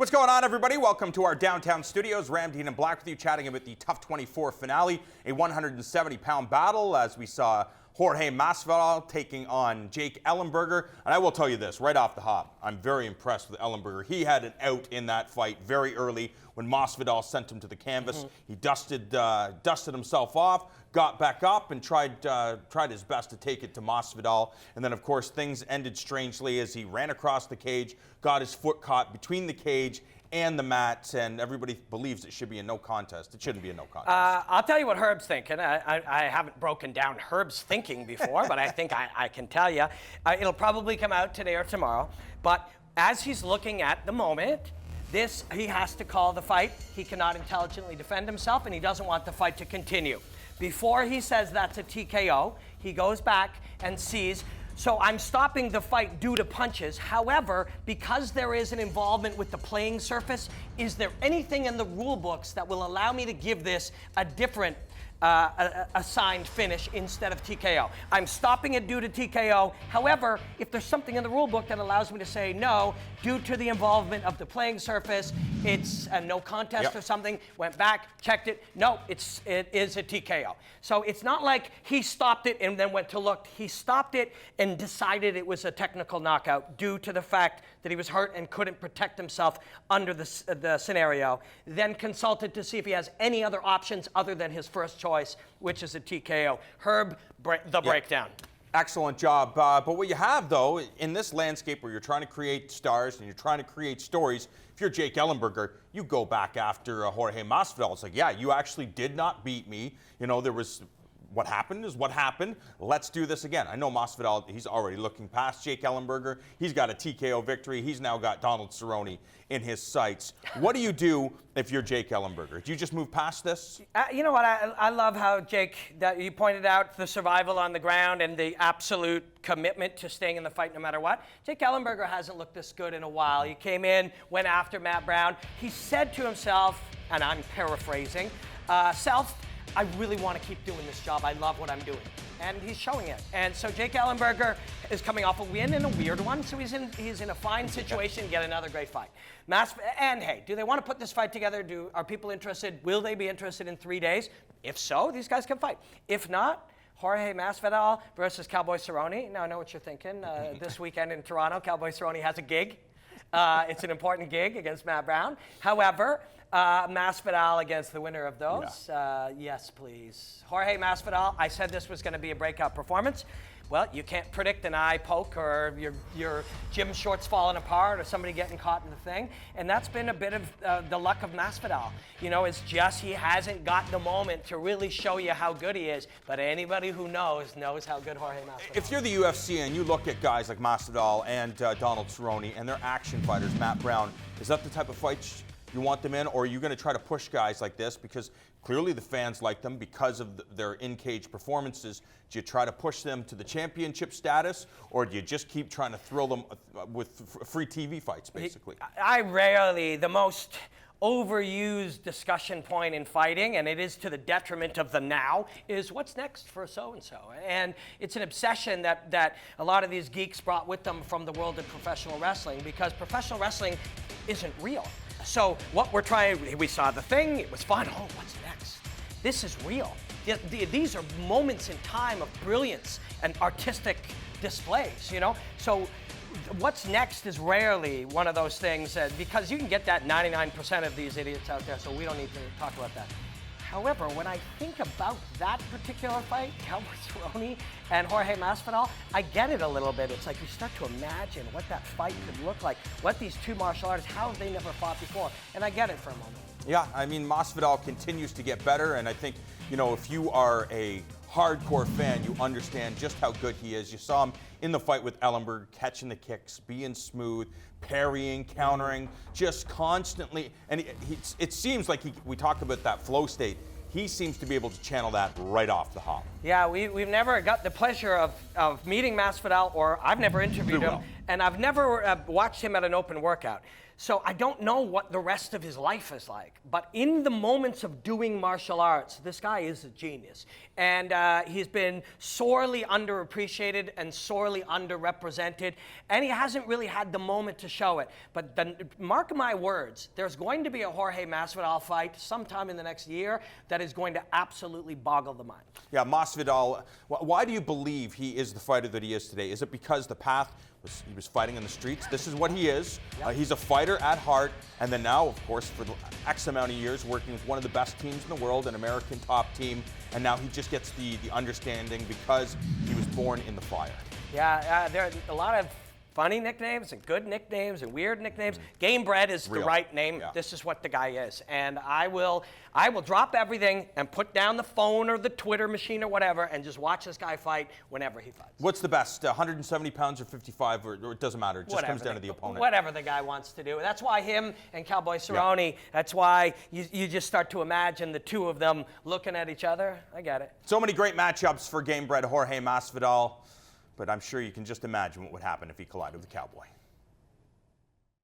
What's going on, everybody? Welcome to our downtown studios. Ram Dean and Black with you, chatting about the TUF 24 finale, a 170-pound battle as we saw Jorge Masvidal taking on Jake Ellenberger. And I will tell you this, right off the hop, I'm very impressed with Ellenberger. He had an out in that fight very early when Masvidal sent him to the canvas. He dusted himself off, got back up, and tried his best to take it to Masvidal. And then, of course, things ended strangely as he ran across the cage, got his foot caught between the cage and the mat, and everybody believes it should be a no contest. It shouldn't be a no contest. I'll tell you what Herb's thinking. I haven't broken down Herb's thinking before, but I think I can tell you. It'll probably come out today or tomorrow. But as he's looking at the moment, he has to call the fight. He cannot intelligently defend himself, and he doesn't want the fight to continue. Before he says that's a TKO, he goes back and sees, so I'm stopping the fight due to punches. However, because there is an involvement with the playing surface, is there anything in the rule books that will allow me to give this a different assigned finish instead of TKO? I'm stopping it due to TKO. However, if there's something in the rule book that allows me to say no, due to the involvement of the playing surface, it's a no contest or something, went back, checked it, no, it is a TKO. So it's not like he stopped it and then went to look. He stopped it and decided it was a technical knockout due to the fact that he was hurt and couldn't protect himself under the scenario, then consulted to see if he has any other options other than his first choice, which is a TKO. Herb, the breakdown. Excellent job. But what you have, though, in this landscape where you're trying to create stars and you're trying to create stories, if you're Jake Ellenberger, you go back after Jorge Masvidal. It's like, yeah, you actually did not beat me. You know, there was... What happened is what happened. Let's do this again. I know Masvidal, he's already looking past Jake Ellenberger. He's got a TKO victory. He's now got Donald Cerrone in his sights. What do you do if you're Jake Ellenberger? Do you just move past this? You know what? I love how, Jake, that you pointed out the survival on the ground and the absolute commitment to staying in the fight no matter what. Jake Ellenberger hasn't looked this good in a while. He came in, went after Matt Brown. He said to himself, and I'm paraphrasing, I really want to keep doing this job. I love what I'm doing. And he's showing it. And so Jake Ellenberger is coming off a win and a weird one, so he's in a fine situation to get another great fight. And hey, do they want to put this fight together? Are people interested? Will they be interested in 3 days? If so, these guys can fight. If not, Jorge Masvidal versus Cowboy Cerrone. Now I know what you're thinking. This weekend in Toronto, Cowboy Cerrone has a gig. It's an important gig against Matt Brown. However, Masvidal against the winner of those. Yes, please. Jorge Masvidal, I said this was going to be a breakout performance. Well, you can't predict an eye poke or your gym shorts falling apart or somebody getting caught in the thing. And that's been a bit of the luck of Masvidal. You know, it's just he hasn't got the moment to really show you how good he is. But anybody who knows how good Jorge Masvidal is. If you're the UFC and you look at guys like Masvidal and Donald Cerrone and they're action fighters, Matt Brown, is that the type of fight you want them in, or are you going to try to push guys like this because clearly the fans like them because of their in-cage performances? Do you try to push them to the championship status, or do you just keep trying to thrill them with free TV fights, basically? The most overused discussion point in fighting, and it is to the detriment of the now, is what's next for so-and-so. And it's an obsession that a lot of these geeks brought with them from the world of professional wrestling, because professional wrestling isn't real. So what we're trying, we saw the thing, it was fun. Oh, what's next? This is real. These are moments in time of brilliance and artistic displays, you know? So what's next is rarely one of those things, because you can get that 99% of these idiots out there, so we don't need to talk about that. However, when I think about that particular fight, Cowboy Cerrone and Jorge Masvidal, I get it a little bit. It's like you start to imagine what that fight could look like, what these two martial artists, how have they never fought before? And I get it for a moment. Yeah, I mean, Masvidal continues to get better, and I think, you know, if you are a hardcore fan, you understand just how good he is. You saw him in the fight with Ellenberger, catching the kicks, being smooth, parrying, countering, just constantly. And it seems like we talked about that flow state. He seems to be able to channel that right off the hop. Yeah, we've never got the pleasure of meeting Masvidal, or I've never interviewed him, and I've never watched him at an open workout. So I don't know what the rest of his life is like. But in the moments of doing martial arts, this guy is a genius. And he's been sorely underappreciated and sorely underrepresented. And he hasn't really had the moment to show it. But mark my words, there's going to be a Jorge Masvidal fight sometime in the next year that is going to absolutely boggle the mind. Yeah, Masvidal, why do you believe he is the fighter that he is today? Is it because the path he was fighting in the streets? This is what he is. Yep. He's a fighter at heart, and then now, of course, for the X amount of years, working with one of the best teams in the world, an American top team, and now he just gets the understanding because he was born in the fire. Yeah, there are a lot of funny nicknames and good nicknames and weird nicknames. Game Bred is the right name. Yeah. This is what the guy is. And I will drop everything and put down the phone or the Twitter machine or whatever and just watch this guy fight whenever he fights. What's the best, 170 pounds or 55, or it doesn't matter, it just comes down to the opponent. Whatever the guy wants to do. That's why him and Cowboy Cerrone, that's why you just start to imagine the two of them looking at each other. I get it. So many great matchups for Game Bred Jorge Masvidal, but I'm sure you can just imagine what would happen if he collided with the Cowboy.